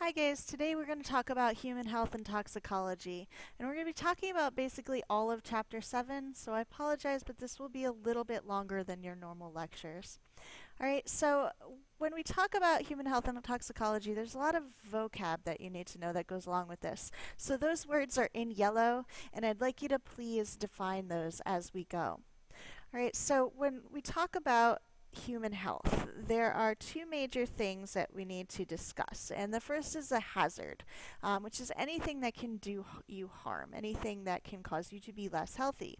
Hi guys, today we're going to talk about human health and toxicology, and we're going to be talking about basically all of Chapter 7, so I apologize, but this will be a little bit longer than your normal lectures. Alright, so when we talk about human health and toxicology, there's a lot of vocab that you need to know that goes along with this. So those words are in yellow, and I'd like you to please define those as we go. Alright, so when we talk about human health, there are two major things that we need to discuss. And the first is a hazard, which is anything that can do you harm, anything that can cause you to be less healthy.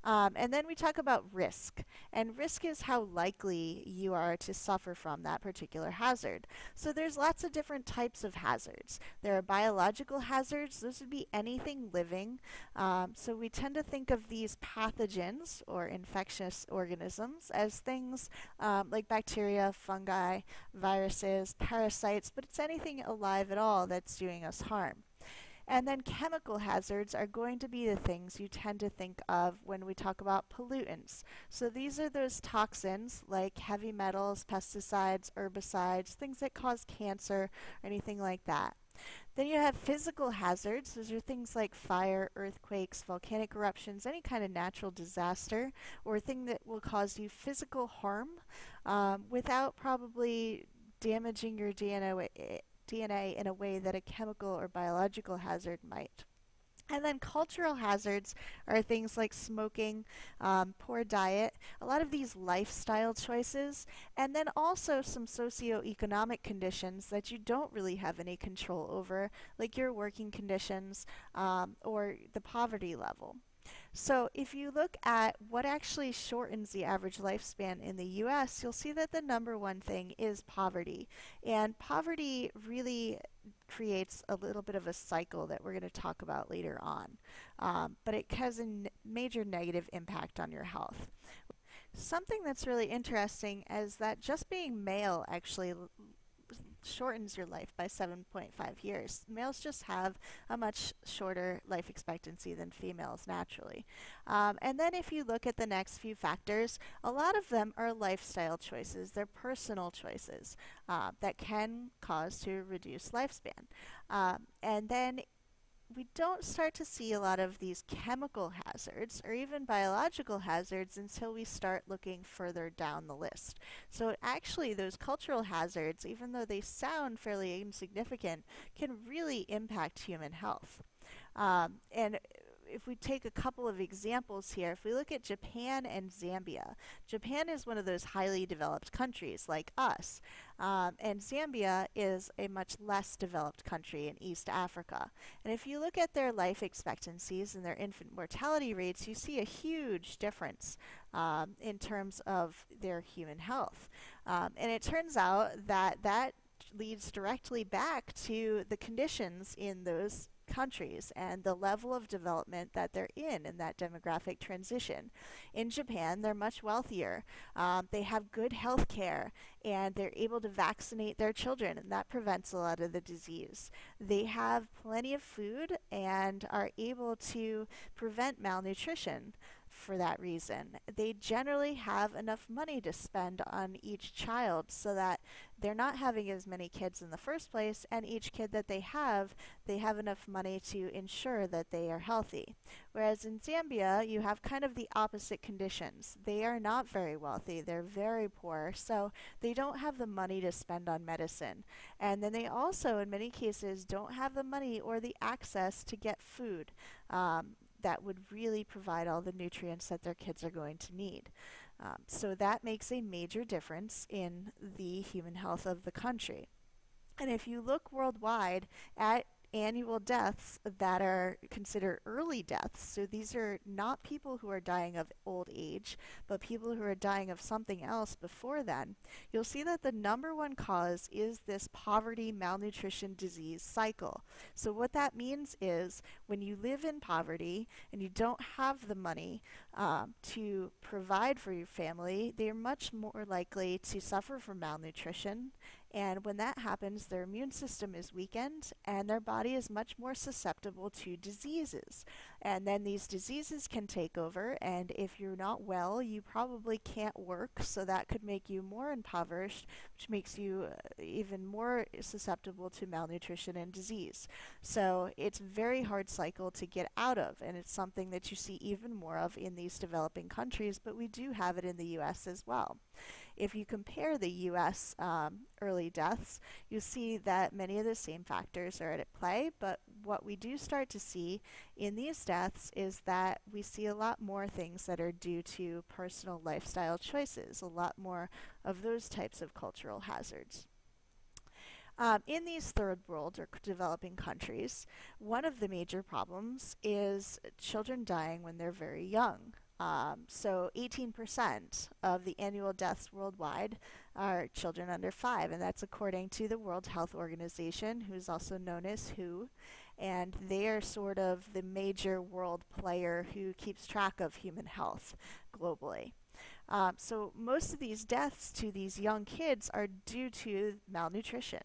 And then we talk about risk. And risk is how likely you are to suffer from that particular hazard. So there's lots of different types of hazards. There are biological hazards. Those would be anything living. So we tend to think of these pathogens or infectious organisms as things like bacteria, fungi, viruses, parasites, but it's anything alive at all that's doing us harm. And then chemical hazards are going to be the things you tend to think of when we talk about pollutants. So these are those toxins like heavy metals, pesticides, herbicides, things that cause cancer, or anything like that. Then you have physical hazards. Those are things like fire, earthquakes, volcanic eruptions, any kind of natural disaster or thing that will cause you physical harm without probably damaging your DNA in a way that a chemical or biological hazard might. And then cultural hazards are things like smoking, poor diet, a lot of these lifestyle choices, and then also some socioeconomic conditions that you don't really have any control over, like your working conditions or the poverty level. So if you look at what actually shortens the average lifespan in the US, you'll see that the number one thing is poverty. And poverty really creates a little bit of a cycle that we're going to talk about later on. But it has a major negative impact on your health. Something that's really interesting is that just being male actually shortens your life by 7.5 years. Males just have a much shorter life expectancy than females naturally. And then if you look at the next few factors, a lot of them are lifestyle choices. They're personal choices that can cause to reduce lifespan. And then we don't start to see a lot of these chemical hazards or even biological hazards until we start looking further down the list. So actually those cultural hazards, even though they sound fairly insignificant, can really impact human health. And if we take a couple of examples here, if we look at Japan and Zambia, Japan is one of those highly developed countries like us, and Zambia is a much less developed country in East Africa. And if you look at their life expectancies and their infant mortality rates, you see a huge difference in terms of their human health. And it turns out that that leads directly back to the conditions in those countries and the level of development that they're in that demographic transition. In Japan, they're much wealthier. They have good health care and they're able to vaccinate their children, and that prevents a lot of the disease. They have plenty of food and are able to prevent malnutrition for that reason. They generally have enough money to spend on each child so that they're not having as many kids in the first place, and each kid that they have enough money to ensure that they are healthy. Whereas in Zambia, you have kind of the opposite conditions. They are not very wealthy, they're very poor, so they don't have the money to spend on medicine. And then they also, in many cases, don't have the money or the access to get food that would really provide all the nutrients that their kids are going to need. So that makes a major difference in the human health of the country. And if you look worldwide at annual deaths that are considered early deaths, so these are not people who are dying of old age, but people who are dying of something else before then, you'll see that the number one cause is this poverty, malnutrition, disease cycle. So what that means is when you live in poverty and you don't have the money to provide for your family, they're much more likely to suffer from malnutrition And when that happens, their immune system is weakened and their body is much more susceptible to diseases. And then these diseases can take over, and if you're not well, you probably can't work, so that could make you more impoverished, which makes you even more susceptible to malnutrition and disease. So it's a very hard cycle to get out of, and it's something that you see even more of in these developing countries, but we do have it in the US as well. If you compare the US early deaths, you see that many of the same factors are at play, but what we do start to see in these deaths is that we see a lot more things that are due to personal lifestyle choices, a lot more of those types of cultural hazards. In these third world or developing countries, one of the major problems is children dying when they're very young. So 18% of the annual deaths worldwide are children under 5, and that's according to the World Health Organization, who's also known as WHO, and they are sort of the major world player who keeps track of human health globally. So most of these deaths to these young kids are due to malnutrition.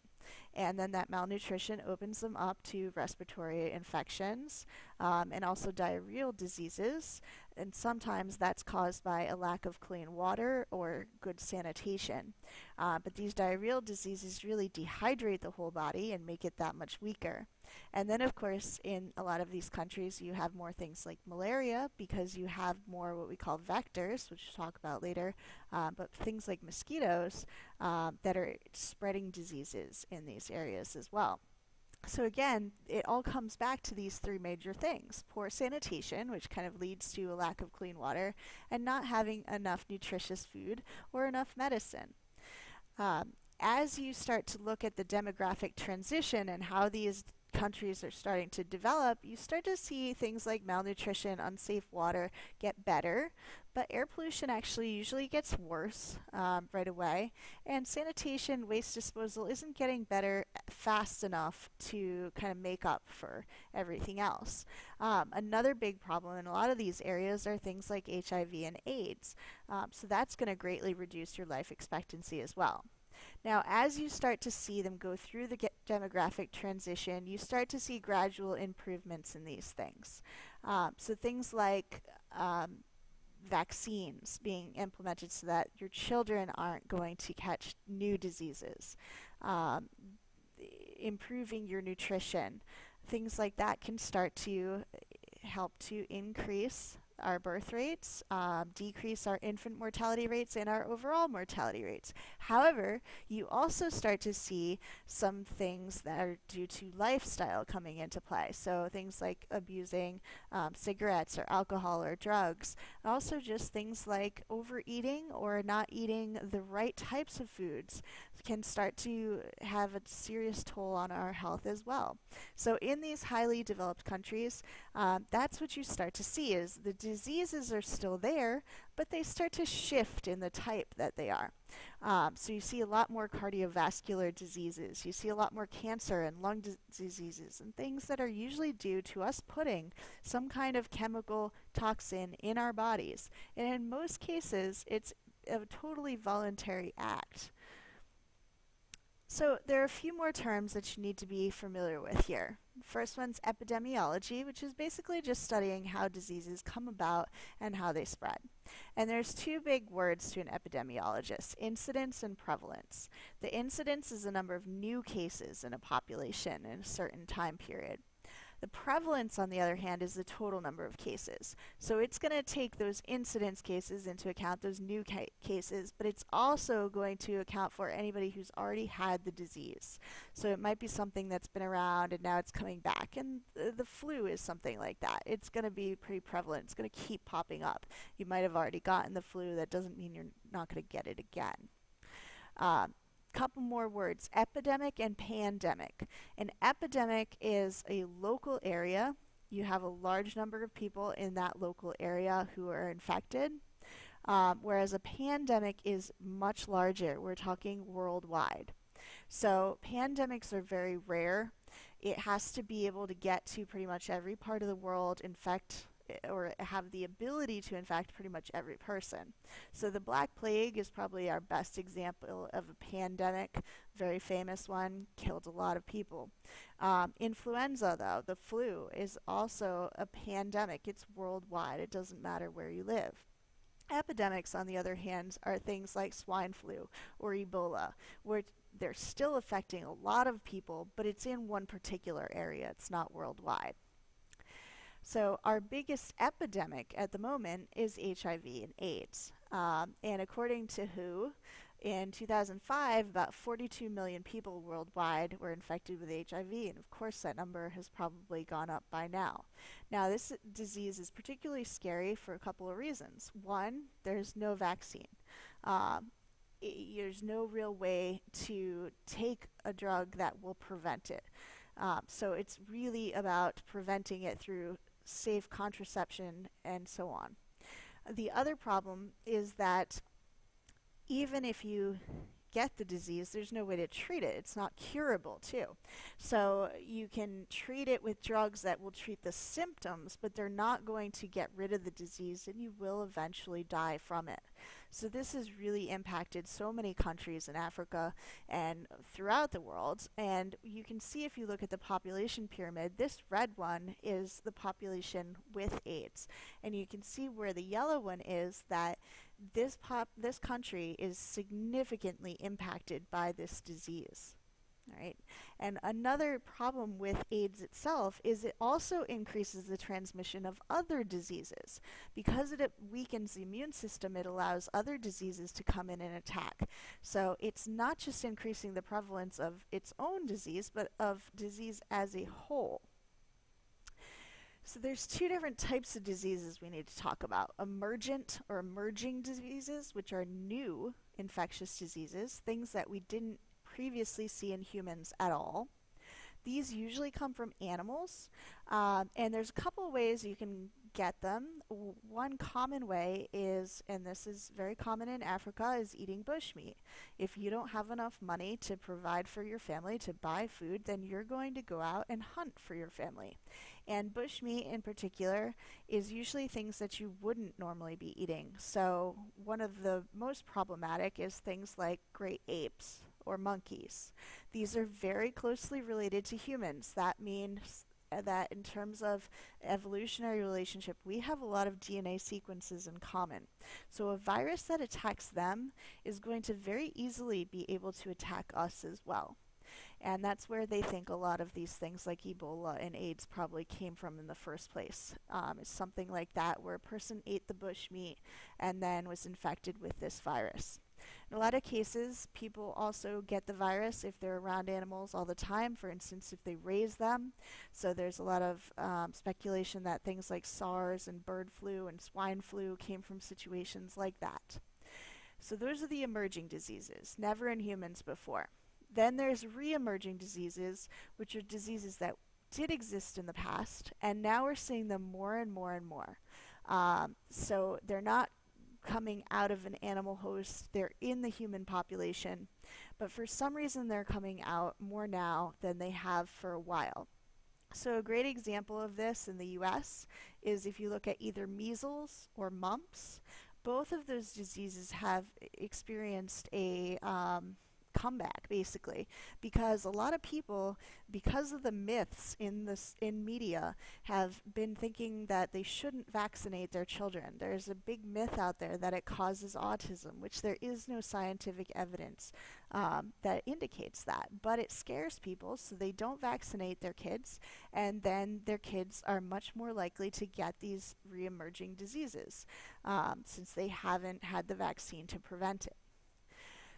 And then that malnutrition opens them up to respiratory infections and also diarrheal diseases. And sometimes that's caused by a lack of clean water or good sanitation. But these diarrheal diseases really dehydrate the whole body and make it that much weaker. And then, of course, in a lot of these countries, you have more things like malaria because you have more what we call vectors, which we'll talk about later, but things like mosquitoes that are spreading diseases in these areas as well. So again, it all comes back to these three major things: poor sanitation, which kind of leads to a lack of clean water, and not having enough nutritious food or enough medicine. As you start to look at the demographic transition and how these countries are starting to develop, you start to see things like malnutrition, unsafe water get better, but air pollution actually usually gets worse right away, and sanitation, waste disposal isn't getting better fast enough to kind of make up for everything else. Another big problem in a lot of these areas are things like HIV and AIDS, so that's going to greatly reduce your life expectancy as well. Now, as you start to see them go through the demographic transition, you start to see gradual improvements in these things. So things like vaccines being implemented so that your children aren't going to catch new diseases, improving your nutrition, things like that can start to help to increase our birth rates, decrease our infant mortality rates, and our overall mortality rates. However, you also start to see some things that are due to lifestyle coming into play. So things like abusing cigarettes or alcohol or drugs. Also just things like overeating or not eating the right types of foods can start to have a serious toll on our health as well. So in these highly developed countries, that's what you start to see is the diseases are still there, but they start to shift in the type that they are. So you see a lot more cardiovascular diseases, you see a lot more cancer and lung diseases and things that are usually due to us putting some kind of chemical toxin in our bodies. And in most cases, it's a totally voluntary act. So there are a few more terms that you need to be familiar with here. First one's epidemiology, which is basically just studying how diseases come about and how they spread. And there's two big words to an epidemiologist: incidence and prevalence. The incidence is the number of new cases in a population in a certain time period. The prevalence, on the other hand, is the total number of cases. So it's going to take those incidence cases into account, those new cases, but it's also going to account for anybody who's already had the disease. So it might be something that's been around and now it's coming back. And the flu is something like that. It's going to be pretty prevalent. It's going to keep popping up. You might have already gotten the flu. That doesn't mean you're not going to get it again. Couple more words: epidemic and pandemic. An epidemic is a local area. You have a large number of people in that local area who are infected, whereas a pandemic is much larger. We're talking worldwide. So pandemics are very rare. It has to be able to get to pretty much every part of the world, infect or have the ability to infect pretty much every person. So the Black Plague is probably our best example of a pandemic, very famous one, killed a lot of people. Influenza, though, the flu, is also a pandemic. It's worldwide. It doesn't matter where you live. Epidemics, on the other hand, are things like swine flu or Ebola, where they're still affecting a lot of people, but it's in one particular area. It's not worldwide. So our biggest epidemic at the moment is HIV and AIDS. And according to WHO, in 2005, about 42 million people worldwide were infected with HIV, and of course that number has probably gone up by now. Now, this disease is particularly scary for a couple of reasons. One, there's no vaccine. There's no real way to take a drug that will prevent it. So it's really about preventing it through safe contraception and so on. The other problem is that even if you get the disease, there's no way to treat it. It's not curable, too. So you can treat it with drugs that will treat the symptoms, but they're not going to get rid of the disease, and you will eventually die from it. So this has really impacted so many countries in Africa and throughout the world. And you can see if you look at the population pyramid, this red one is the population with AIDS. And you can see where the yellow one is that this country is significantly impacted by this disease. All right. And another problem with AIDS itself is it also increases the transmission of other diseases. Because it weakens the immune system, it allows other diseases to come in and attack. So it's not just increasing the prevalence of its own disease, but of disease as a whole. So there's two different types of diseases we need to talk about. Emergent or emerging diseases, which are new infectious diseases, things that we didn't previously see in humans at all. These usually come from animals, and there's a couple of ways you can get them. One common way is, and this is very common in Africa, is eating bushmeat. If you don't have enough money to provide for your family to buy food, then you're going to go out and hunt for your family. And bushmeat in particular is usually things that you wouldn't normally be eating. So one of the most problematic is things like great apes or monkeys. These are very closely related to humans. That means that in terms of evolutionary relationship, we have a lot of DNA sequences in common. So a virus that attacks them is going to very easily be able to attack us as well. And that's where they think a lot of these things like Ebola and AIDS probably came from in the first place. It's something like that, where a person ate the bushmeat and then was infected with this virus. In a lot of cases, people also get the virus if they're around animals all the time, for instance, if they raise them. So there's a lot of speculation that things like SARS and bird flu and swine flu came from situations like that. So those are the emerging diseases, never in humans before. Then there's re-emerging diseases, which are diseases that did exist in the past, and now we're seeing them more and more and more. So they're not coming out of an animal host, they're in the human population, but for some reason they're coming out more now than they have for a while. So a great example of this in the US is if you look at either measles or mumps. Both of those diseases have experienced a comeback, basically, because a lot of people, because of the myths in media, have been thinking that they shouldn't vaccinate their children. There's a big myth out there that it causes autism, which there is no scientific evidence that indicates that, but it scares people, so they don't vaccinate their kids, and then their kids are much more likely to get these re-emerging diseases since they haven't had the vaccine to prevent it.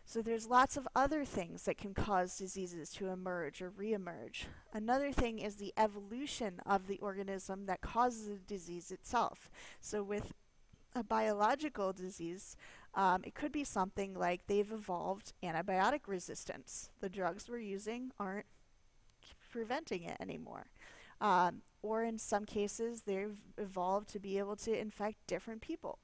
So there's lots of other things that can cause diseases to emerge or re-emerge. Another thing is the evolution of the organism that causes the disease itself. So with a biological disease, it could be something like they've evolved antibiotic resistance. The drugs we're using aren't preventing it anymore. Or in some cases, they've evolved to be able to infect different people.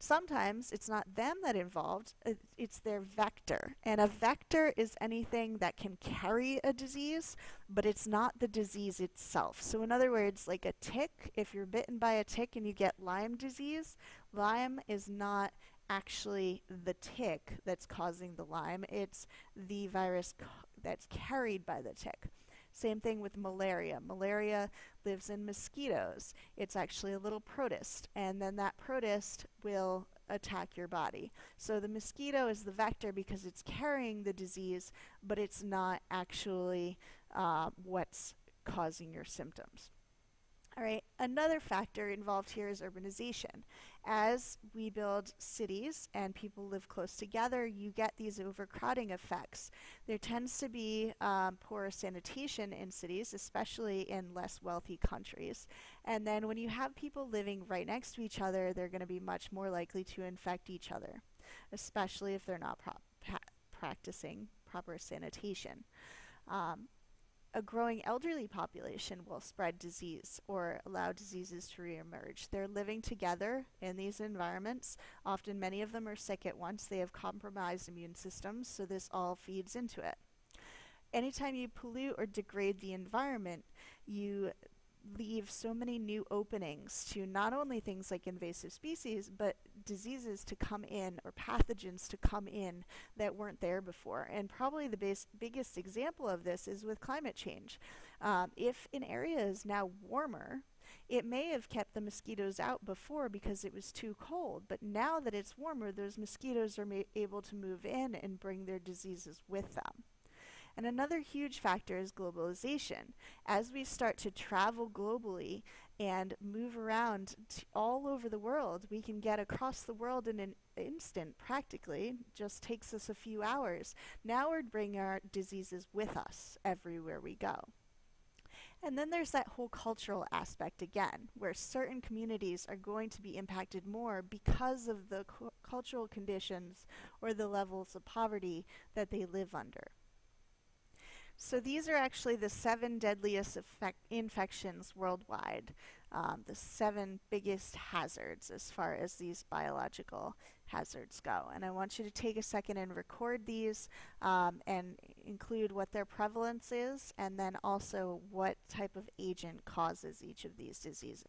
Sometimes it's not them that involved, it's their vector. And a vector is anything that can carry a disease, but it's not the disease itself. So in other words, like a tick, if you're bitten by a tick and you get Lyme disease, Lyme is not actually the tick that's causing the Lyme, it's the virus that's carried by the tick. Same thing with malaria. Malaria lives in mosquitoes. It's actually a little protist, and then that protist will attack your body. So the mosquito is the vector because it's carrying the disease, but it's not actually what's causing your symptoms. All right, another factor involved here is urbanization. As we build cities and people live close together, you get these overcrowding effects. There tends to be poor sanitation in cities, especially in less wealthy countries. And then when you have people living right next to each other, they're going to be much more likely to infect each other, especially if they're not practicing proper sanitation. A growing elderly population will spread disease or allow diseases to reemerge. They're living together in these environments. Often many of them are sick at once. They have compromised immune systems, so this all feeds into it. Anytime you pollute or degrade the environment, you leave so many new openings to not only things like invasive species, but diseases to come in or pathogens to come in that weren't there before. And probably the biggest example of this is with climate change. If an area is now warmer, it may have kept the mosquitoes out before because it was too cold, but now that it's warmer, those mosquitoes are able to move in and bring their diseases with them. And another huge factor is globalization. As we start to travel globally and move around all over the world, we can get across the world in an instant, practically. Just takes us a few hours. Now we're bringing our diseases with us everywhere we go. And then there's that whole cultural aspect again, where certain communities are going to be impacted more because of the cultural conditions or the levels of poverty that they live under. So these are actually the 7 deadliest infections worldwide, the 7 biggest hazards as far as these biological hazards go. And I want you to take a second and record these and include what their prevalence is and then also what type of agent causes each of these diseases.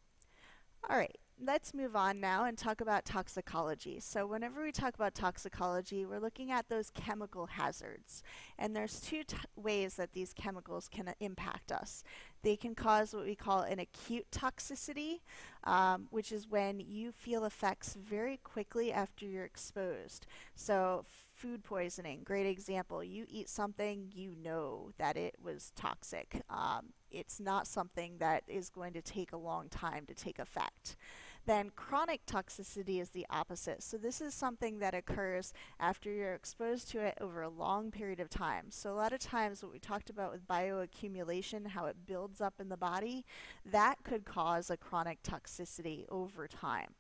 All right, let's move on now and talk about toxicology. So whenever we talk about toxicology, we're looking at those chemical hazards. And there's 2 ways that these chemicals can impact us. They can cause what we call an acute toxicity, which is when you feel effects very quickly after you're exposed. So food poisoning, great example. You eat something, you know that it was toxic. It's not something that is going to take a long time to take effect. Then chronic toxicity is the opposite. So this is something that occurs after you're exposed to it over a long period of time. So a lot of times what we talked about with bioaccumulation, how it builds up in the body, that could cause a chronic toxicity over time.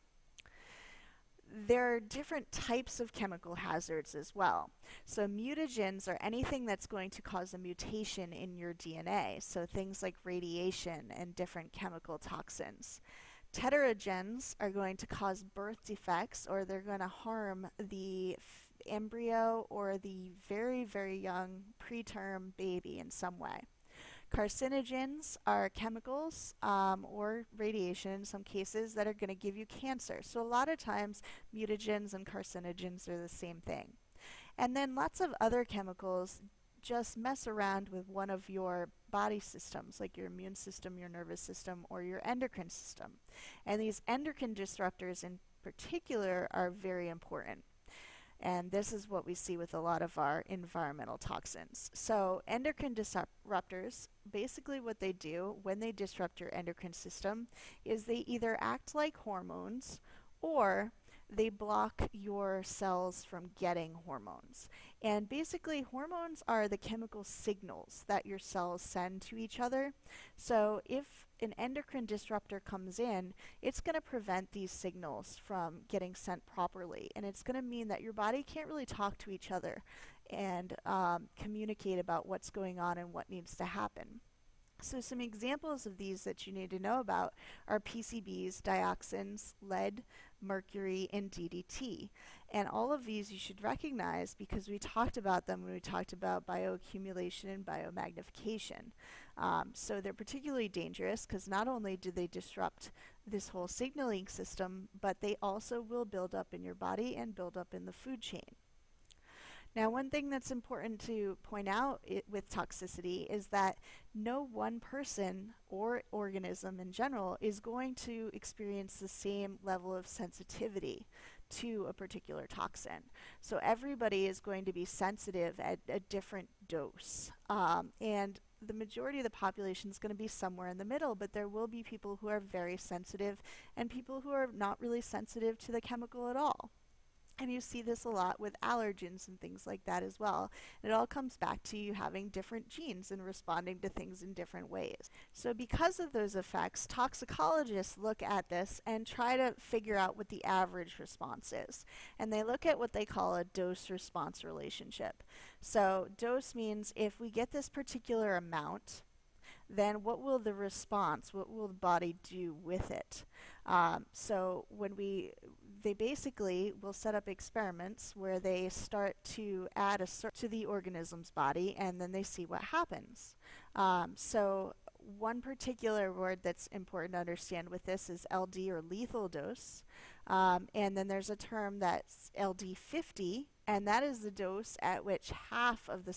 There are different types of chemical hazards as well. So mutagens are anything that's going to cause a mutation in your DNA. So things like radiation and different chemical toxins. Tetragens are going to cause birth defects, or they're going to harm the embryo or the very, very young preterm baby in some way. Carcinogens are chemicals or radiation in some cases that are going to give you cancer. So a lot of times mutagens and carcinogens are the same thing. And then lots of other chemicals just mess around with one of your body systems, like your immune system, your nervous system, or your endocrine system. And these endocrine disruptors in particular are very important. And this is what we see with a lot of our environmental toxins. So endocrine disruptors, basically what they do when they disrupt your endocrine system is they either act like hormones or they block your cells from getting hormones. And basically hormones are the chemical signals that your cells send to each other. So if an endocrine disruptor comes in, it's going to prevent these signals from getting sent properly. And it's going to mean that your body can't really talk to each other and communicate about what's going on and what needs to happen. So some examples of these that you need to know about are PCBs, dioxins, lead, mercury, and DDT. And all of these you should recognize because we talked about them when we talked about bioaccumulation and biomagnification. So they're particularly dangerous because not only do they disrupt this whole signaling system, but they also will build up in your body and build up in the food chain. Now, one thing that's important to point out with toxicity is that no one person or organism in general is going to experience the same level of sensitivity to a particular toxin. So everybody is going to be sensitive at a different dose. And the majority of the population is going to be somewhere in the middle, but there will be people who are very sensitive and people who are not really sensitive to the chemical at all. And you see this a lot with allergens and things like that as well. It all comes back to you having different genes and responding to things in different ways. So because of those effects, toxicologists look at this and try to figure out what the average response is. And they look at what they call a dose-response relationship. So dose means if we get this particular amount, then what will the response, what will the body do with it? So when they basically will set up experiments where they start to add to the organism's body and then they see what happens. So one particular word that's important to understand with this is LD or lethal dose. And then there's a term that's LD50, and that is the dose at which half of the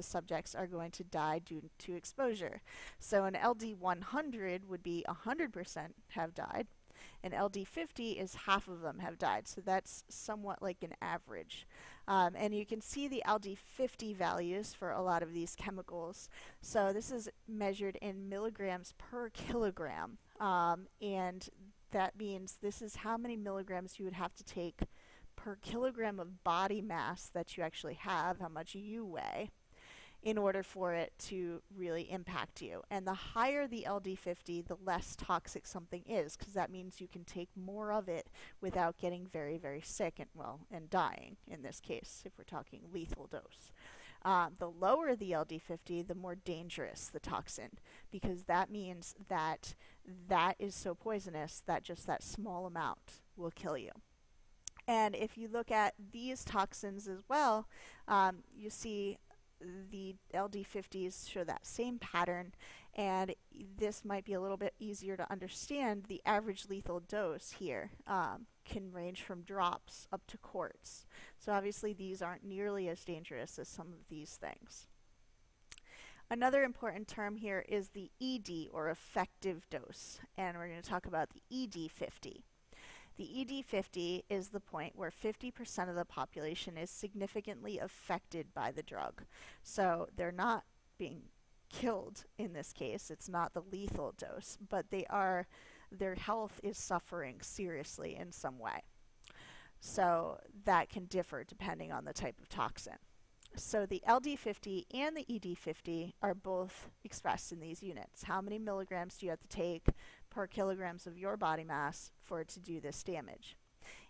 subjects are going to die due to exposure. So an LD 100 would be 100% have died, and LD 50 is half of them have died. So that's somewhat like an average. And you can see the LD 50 values for a lot of these chemicals. So this is measured in milligrams per kilogram, and that means this is how many milligrams you would have to take per kilogram of body mass that you actually have, how much you weigh, in order for it to really impact you. And the higher the LD50, the less toxic something is, because that means you can take more of it without getting very, very sick and dying, in this case, if we're talking lethal dose. The lower the LD50, the more dangerous the toxin, because that means that that is so poisonous that just that small amount will kill you. And if you look at these toxins as well, you see the LD50s show that same pattern, and this might be a little bit easier to understand. The average lethal dose here can range from drops up to quarts. So obviously these aren't nearly as dangerous as some of these things. Another important term here is the ED, or effective dose, and we're going to talk about the ED50. The ED50 is the point where 50% of the population is significantly affected by the drug. So they're not being killed in this case. It's not the lethal dose, but their health is suffering seriously in some way. So that can differ depending on the type of toxin. So the LD50 and the ED50 are both expressed in these units. How many milligrams do you have to take per kilograms of your body mass for it to do this damage?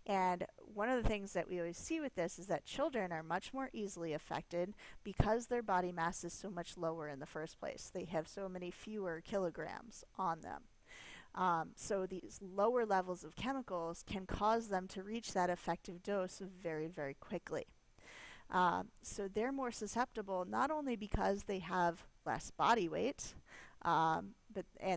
And one of the things that we always see with this is that children are much more easily affected because their body mass is so much lower in the first place. They have so many fewer kilograms on them. So these lower levels of chemicals can cause them to reach that effective dose very, very quickly. So they're more susceptible not only because they have less body weight, and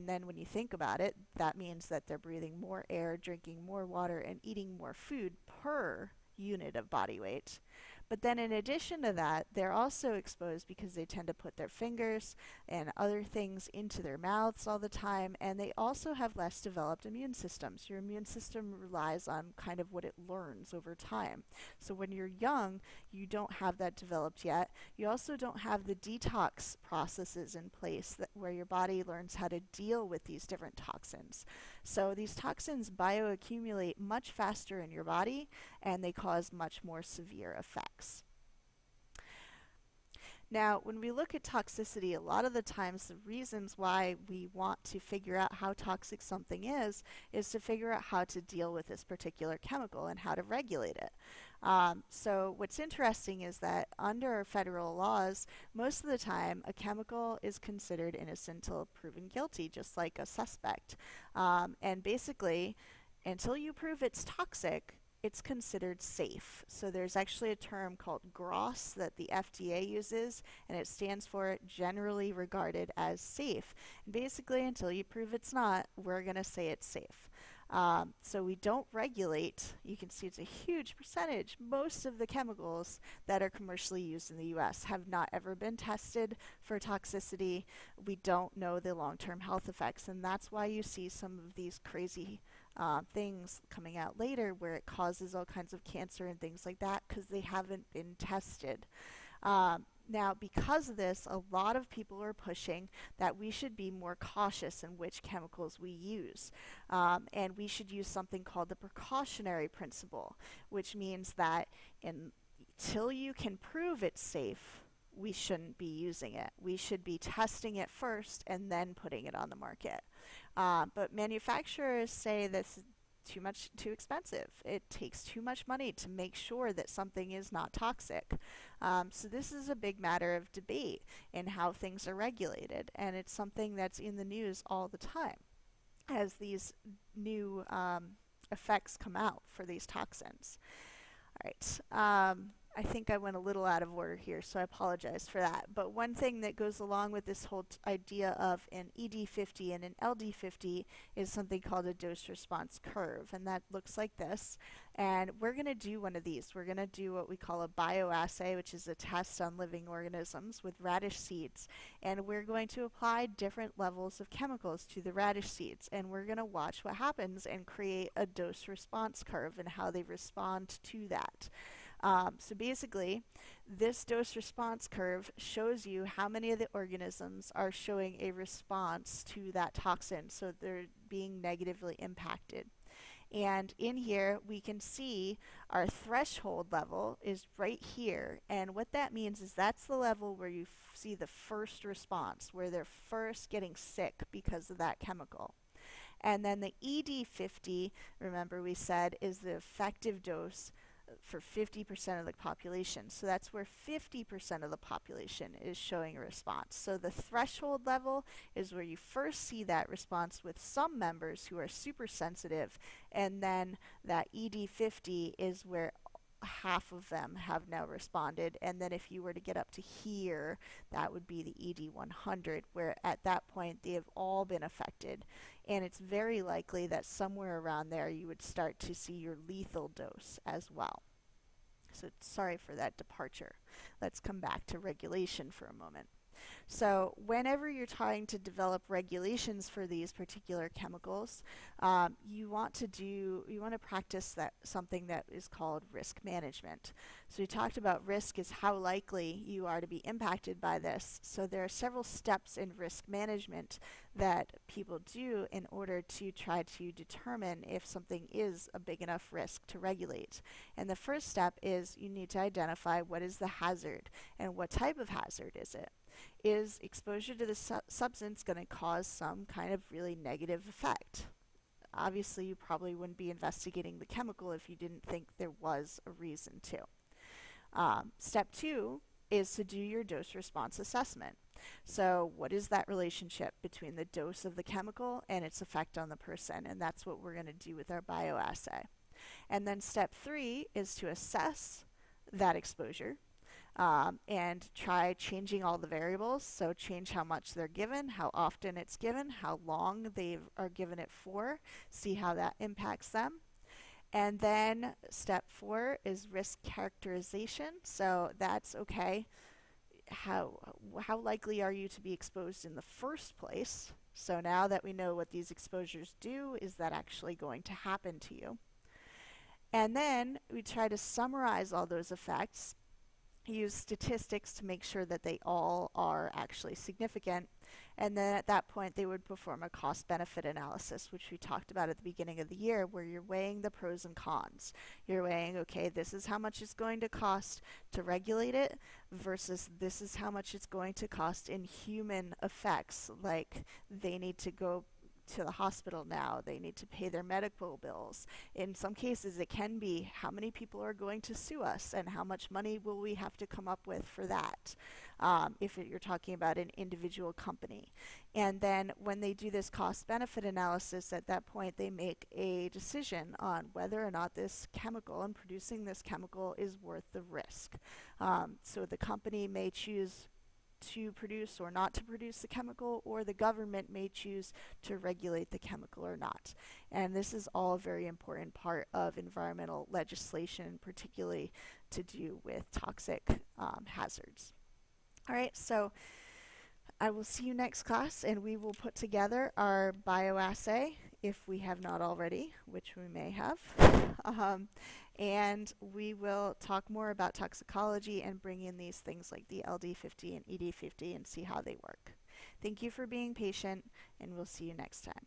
then when you think about it, that means that they're breathing more air, drinking more water, and eating more food per unit of body weight. But then in addition to that, they're also exposed because they tend to put their fingers and other things into their mouths all the time, and they also have less developed immune systems. Your immune system relies on kind of what it learns over time. So when you're young, you don't have that developed yet. You also don't have the detox processes in place where your body learns how to deal with these different toxins. So these toxins bioaccumulate much faster in your body, and they cause much more severe effects. Now, when we look at toxicity, a lot of the times the reasons why we want to figure out how toxic something is to figure out how to deal with this particular chemical and how to regulate it. So what's interesting is that under federal laws, most of the time a chemical is considered innocent until proven guilty, just like a suspect. And basically, until you prove it's toxic, it's considered safe. So there's actually a term called GROS that the FDA uses, and it stands for generally regarded as safe. And basically, until you prove it's not, we're going to say it's safe. So we don't regulate. You can see it's a huge percentage. Most of the chemicals that are commercially used in the US have not ever been tested for toxicity. We don't know the long-term health effects, and that's why you see some of these crazy things coming out later where it causes all kinds of cancer and things like that because they haven't been tested. Now, because of this, a lot of people are pushing that we should be more cautious in which chemicals we use. And we should use something called the precautionary principle, which means that until you can prove it's safe, we shouldn't be using it. We should be testing it first and then putting it on the market. But manufacturers say this is too expensive. It takes too much money to make sure that something is not toxic. So this is a big matter of debate in how things are regulated, and it's something that's in the news all the time as these new effects come out for these toxins. All right. I think I went a little out of order here, so I apologize for that. But one thing that goes along with this whole idea of an ED50 and an LD50 is something called a dose response curve, and that looks like this. And we're going to do one of these. We're going to do what we call a bioassay, which is a test on living organisms with radish seeds. And we're going to apply different levels of chemicals to the radish seeds, and we're going to watch what happens and create a dose response curve and how they respond to that. So basically, this dose response curve shows you how many of the organisms are showing a response to that toxin, so they're being negatively impacted. And in here, we can see our threshold level is right here. And what that means is that's the level where you see the first response, where they're first getting sick because of that chemical. And then the ED50, remember we said, is the effective dose for 50% of the population. So that's where 50% of the population is showing a response. So the threshold level is where you first see that response with some members who are super sensitive, and then that ED50 is where half of them have now responded, and then if you were to get up to here, that would be the ED100, where at that point they have all been affected, and it's very likely that somewhere around there you would start to see your lethal dose as well. So sorry for that departure. Let's come back to regulation for a moment. So whenever you're trying to develop regulations for these particular chemicals, you want to practice something that is called risk management. So we talked about risk is how likely you are to be impacted by this. So there are several steps in risk management that people do in order to try to determine if something is a big enough risk to regulate. And the first step is you need to identify what is the hazard and what type of hazard is it. Is exposure to the substance going to cause some kind of really negative effect? Obviously, you probably wouldn't be investigating the chemical if you didn't think there was a reason to. Step 2 is to do your dose response assessment. So what is that relationship between the dose of the chemical and its effect on the person? And that's what we're going to do with our bioassay. And then step 3 is to assess that exposure. And try changing all the variables. So change how much they're given, how often it's given, how long they are given it for, see how that impacts them. And then step 4 is risk characterization. So that's okay. How likely are you to be exposed in the first place? So now that we know what these exposures do, is that actually going to happen to you? And then we try to summarize all those effects, use statistics to make sure that they all are actually significant, and then at that point they would perform a cost-benefit analysis, which we talked about at the beginning of the year, where you're weighing the pros and cons. You're weighing, okay, this is how much it's going to cost to regulate it versus this is how much it's going to cost in human effects, like they need to go to the hospital now. They need to pay their medical bills. In some cases, it can be how many people are going to sue us and how much money will we have to come up with for that, if you're talking about an individual company. And then when they do this cost-benefit analysis, at that point they make a decision on whether or not this chemical and producing this chemical is worth the risk. So the company may choose to produce or not to produce the chemical, or the government may choose to regulate the chemical or not. And this is all a very important part of environmental legislation, particularly to do with toxic hazards. All right, so I will see you next class, and we will put together our bioassay, if we have not already, which we may have. And we will talk more about toxicology and bring in these things like the LD50 and ED50 and see how they work. Thank you for being patient, and we'll see you next time.